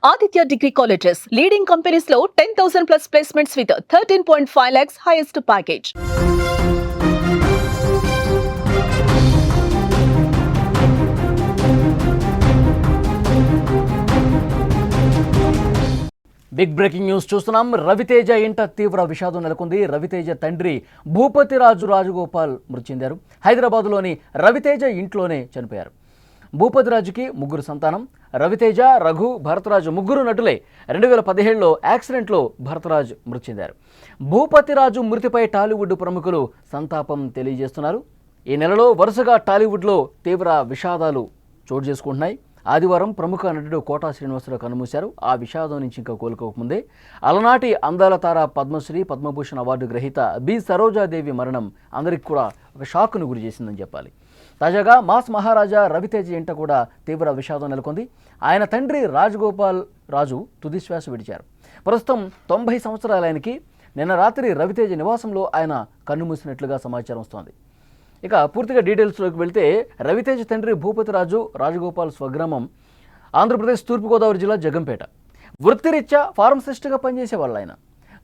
Aditya Degree Colleges, leading companies లో 10,000 plus placements with 13.5 lakhs highest package. Big breaking news చూస్తున్నాం. రవితేజ ఇంట తీవ్ర విషాదం నెలకొంది. రవితేజ తండ్రి భూపతిరాజు రాజగోపాల్ మృతి చెందారు. హైదరాబాద్లోని రవితేజ ఇంట్లోనే చనిపోయారు. భూపతిరాజుకి ముగ్గురు సంతానం. రవితేజ, రఘు, భరతరాజు ముగ్గురు నటులే. 2017లో యాక్సిడెంట్లో భరతరాజు మృతి చెందారు. భూపతిరాజు మృతిపై టాలీవుడ్ ప్రముఖులు సంతాపం తెలియజేస్తున్నారు. ఈ నెలలో వరుసగా టాలీవుడ్లో తీవ్ర విషాదాలు చోటు చేసుకుంటున్నాయి. ఆదివారం ప్రముఖ నటుడు కోటా శ్రీనివాసరావు కన్నుమూశారు. ఆ విషాదం నుంచి ఇంకా కోలుకోకముందే అలనాటి అందాల తార పద్మశ్రీ, పద్మభూషణ్ అవార్డు గ్రహీత బి సరోజాదేవి మరణం అందరికి కూడా ఒక షాక్ను గురి చేసిందని చెప్పాలి. తాజాగా మాస్ మహారాజా రవితేజ ఇంట కూడా తీవ్ర విషాదం నెలకొంది. ఆయన తండ్రి రాజగోపాల్ రాజు తుదిశ్వాస విడిచారు. ప్రస్తుతం 90 సంవత్సరాల ఆయనకి నిన్న రాత్రి రవితేజ నివాసంలో ఆయన కన్నుమూసినట్లుగా సమాచారం వస్తోంది. ఇక పూర్తిగా డీటెయిల్స్లోకి వెళ్తే రవితేజ తండ్రి భూపతిరాజు రాజగోపాల్ స్వగ్రామం ఆంధ్రప్రదేశ్ తూర్పుగోదావరి జిల్లా జగంపేట. వృత్తిరీత్యా ఫార్మసిస్ట్గా పనిచేసేవాళ్ళు ఆయన.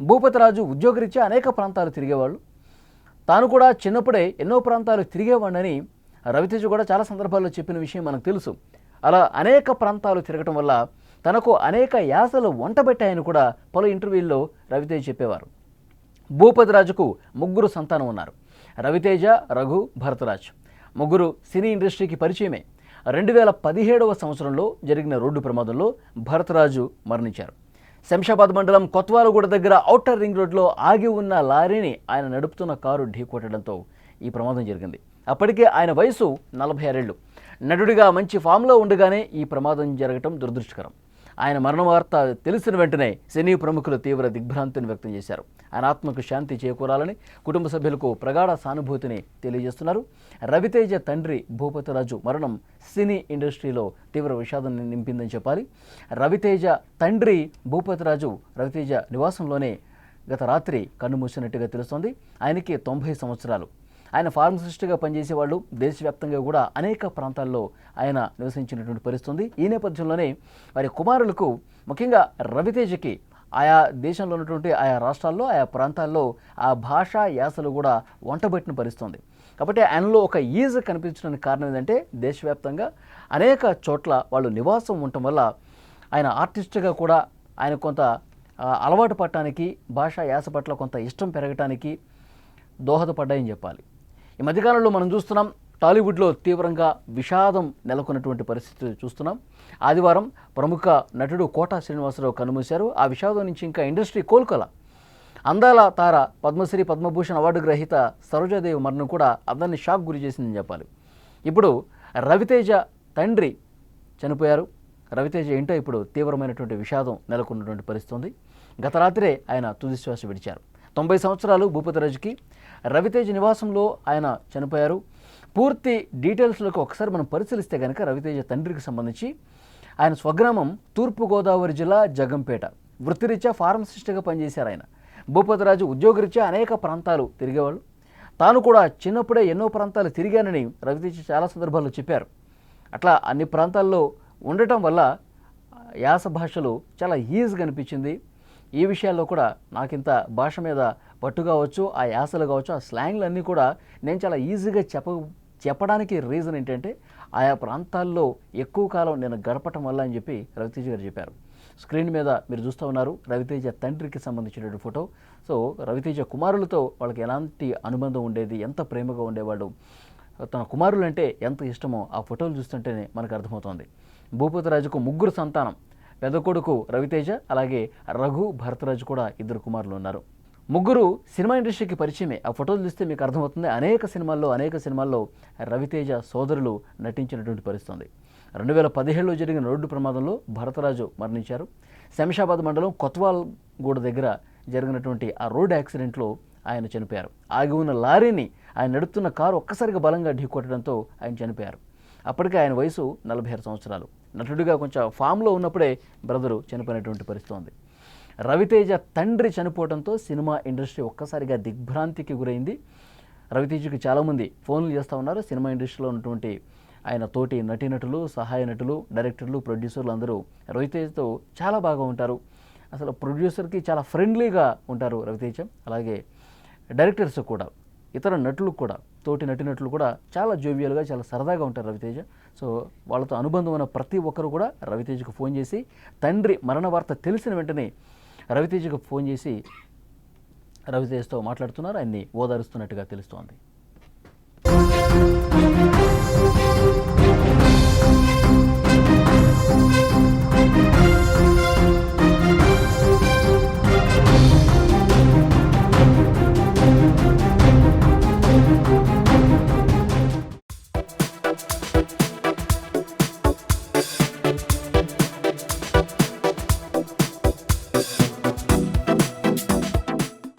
భూపతిరాజు ఉద్యోగరీత్యా అనేక ప్రాంతాలు తిరిగేవాళ్ళు. తాను కూడా చిన్నప్పుడే ఎన్నో ప్రాంతాలు తిరిగేవాడినని రవితేజ కూడా చాలా సందర్భాల్లో చెప్పిన విషయం మనకు తెలుసు. అలా అనేక ప్రాంతాలు తిరగటం వల్ల తనకు అనేక యాసలు వంటబెట్టాయని కూడా పలు ఇంటర్వ్యూల్లో రవితేజ చెప్పేవారు. భూపతిరాజుకు ముగ్గురు సంతానం ఉన్నారు. రవితేజ, రఘు, భరతరాజ్ ముగ్గురు సినీ ఇండస్ట్రీకి పరిచయమే. 2017వ సంవత్సరంలో జరిగిన రోడ్డు ప్రమాదంలో భరతరాజు మరణించారు. శంషాబాద్ మండలం కొత్వాలగూడ దగ్గర ఔటర్ రింగ్ రోడ్లో ఆగి ఉన్న లారీని ఆయన నడుపుతున్న కారు ఢీకొట్టడంతో ఈ ప్రమాదం జరిగింది. అప్పటికే ఆయన వయసు 46 ఏళ్లు. నటుడిగా మంచి ఫామ్లో ఉండగానే ఈ ప్రమాదం జరగటం దురదృష్టకరం. ఆయన మరణ వార్త తెలిసిన వెంటనే సినీ ప్రముఖులు తీవ్ర దిగ్భ్రాంతిని వ్యక్తం చేశారు. ఆయన ఆత్మకు శాంతి చేకూరాలని కుటుంబ సభ్యులకు ప్రగాఢ సానుభూతిని తెలియజేస్తున్నారు. రవితేజ తండ్రి భూపతిరాజు మరణం సినీ ఇండస్ట్రీలో తీవ్ర విషాదాన్ని నింపిందని చెప్పాలి. రవితేజ తండ్రి భూపతిరాజు రవితేజ నివాసంలోనే గత రాత్రి కన్నుమూసినట్టుగా తెలుస్తోంది. ఆయనకి 90 సంవత్సరాలు. ఆయన ఫార్మసిస్ట్గా పనిచేసేవాళ్ళు. దేశవ్యాప్తంగా కూడా అనేక ప్రాంతాల్లో ఆయన నివసించినటువంటి పరిస్థితుంది. ఈ నేపథ్యంలోనే వారి కుమారులకు, ముఖ్యంగా రవితేజకి ఆయా దేశంలో ఉన్నటువంటి ఆయా రాష్ట్రాల్లో, ఆయా ప్రాంతాల్లో ఆ భాషా యాసలు కూడా వంటబెట్టిన పరిస్థితుంది. కాబట్టి ఆయనలో ఒక ఈజ్ కనిపించడానికి కారణం ఏంటంటే దేశవ్యాప్తంగా అనేక చోట్ల వాళ్ళు నివాసం ఉండటం వల్ల ఆయన ఆర్టిస్ట్గా కూడా ఆయన కొంత అలవాటు పడటానికి, భాషా యాస పట్ల కొంత ఇష్టం పెరగటానికి దోహదపడ్డాయని చెప్పాలి. ఈ మధ్యకాలంలో మనం చూస్తున్నాం టాలీవుడ్లో తీవ్రంగా విషాదం నెలకొన్నటువంటి పరిస్థితి చూస్తున్నాం. ఆదివారం ప్రముఖ నటుడు కోటా శ్రీనివాసరావు కన్నుమూశారు. ఆ విషాదం నుంచి ఇంకా ఇండస్ట్రీ కోలుకోల. అందాల తార పద్మశ్రీ, పద్మభూషణ్ అవార్డు గ్రహీత సరోజాదేవి మరణం కూడా అందరినీ షాక్ గురి చేసిందని చెప్పాలి. ఇప్పుడు రవితేజ తండ్రి చనిపోయారు. రవితేజ ఇంటో ఇప్పుడు తీవ్రమైనటువంటి విషాదం నెలకొన్నటువంటి పరిస్థితి ఉంది. గత రాత్రే ఆయన తుదిశ్వాస విడిచారు. 90 సంవత్సరాలు భూపతిరాజుకి. రవితేజ నివాసంలో ఆయన చనిపోయారు. పూర్తి డీటెయిల్స్లోకి ఒకసారి మనం పరిశీలిస్తే కనుక రవితేజ తండ్రికి సంబంధించి ఆయన స్వగ్రామం తూర్పుగోదావరి జిల్లా జగంపేట. వృత్తిరీత్యా ఫార్మసిస్ట్గా పనిచేశారు ఆయన. భూపతిరాజు ఉద్యోగరీత్యా అనేక ప్రాంతాలు తిరిగేవాళ్ళు. తాను కూడా చిన్నప్పుడే ఎన్నో ప్రాంతాలు తిరిగానని రవితేజ చాలా సందర్భాల్లో చెప్పారు. అట్లా అన్ని ప్రాంతాల్లో ఉండటం వల్ల యాస భాషలు చాలా ఈజీగా అనిపించింది. ఈ విషయాల్లో కూడా నాకింత భాష మీద పట్టు కావచ్చు, ఆ యాసలు కావచ్చు, ఆ స్లాంగ్లు అన్నీ కూడా నేను చాలా ఈజీగా చెప్పడానికి రీజన్ ఏంటంటే ఆయా ప్రాంతాల్లో ఎక్కువ కాలం నేను గడపటం వల్ల అని చెప్పి రవితేజ గారు చెప్పారు. స్క్రీన్ మీద మీరు చూస్తూ ఉన్నారు రవితేజ తండ్రికి సంబంధించినటువంటి ఫోటో. సో రవితేజ కుమారులతో వాళ్ళకి ఎలాంటి అనుబంధం ఉండేది, ఎంత ప్రేమగా ఉండేవాళ్ళు, తన కుమారులు అంటే ఎంత ఇష్టమో ఆ ఫోటోలు చూస్తుంటేనే మనకు అర్థమవుతోంది. భూపతిరాజుకు ముగ్గురు సంతానం. పెద్ద కొడుకు రవితేజ, అలాగే రఘు, భరతరాజు కూడా ఇద్దరు కుమారులు ఉన్నారు. ముగ్గురు సినిమా ఇండస్ట్రీకి పరిచయమే. ఆ ఫోటోలు చూస్తే మీకు అర్థమవుతుంది. అనేక సినిమాల్లో రవితేజ సోదరులు నటించినటువంటి పరిస్థితుంది. 2017లో జరిగిన రోడ్డు ప్రమాదంలో భరతరాజు మరణించారు. శంషాబాద్ మండలం కొత్వాల్గూడ దగ్గర జరిగినటువంటి ఆ రోడ్డు యాక్సిడెంట్లో ఆయన చనిపోయారు. ఆగి ఉన్న లారీని ఆయన నడుపుతున్న కారు ఒక్కసారిగా బలంగా ఢీకొట్టడంతో ఆయన చనిపోయారు. అప్పటికే ఆయన వయసు 46 సంవత్సరాలు. నటుడిగా కొంచెం ఫామ్లో ఉన్నప్పుడే బ్రదరు చనిపోయినటువంటి పరిస్థితి ఉంది. రవితేజ తండ్రి చనిపోవడంతో సినిమా ఇండస్ట్రీ ఒక్కసారిగా దిగ్భ్రాంతికి గురైంది. రవితేజకి చాలామంది ఫోన్లు చేస్తూ ఉన్నారు. సినిమా ఇండస్ట్రీలో ఉన్నటువంటి ఆయన తోటి నటీనటులు, సహాయ నటులు, డైరెక్టర్లు, ప్రొడ్యూసర్లు అందరూ రవితేజతో చాలా బాగా ఉంటారు. అసలు ప్రొడ్యూసర్కి చాలా ఫ్రెండ్లీగా ఉంటారు రవితేజ. అలాగే డైరెక్టర్స్ కూడా, ఇతర నటులు కూడా, తోటి నటినటులు కూడా చాలా జోవియల్గా, చాలా సరదాగా ఉంటారు రవితేజ. సో వాళ్ళతో అనుబంధం ఉన్న ప్రతి ఒక్కరు కూడా రవితేజకు ఫోన్ చేసి, తండ్రి మరణ వార్త తెలిసిన వెంటనే రవితేజకు ఫోన్ చేసి రవితేజతో మాట్లాడుతున్నారు, ఆయన్ని ఓదారుస్తున్నట్టుగా తెలుస్తోంది.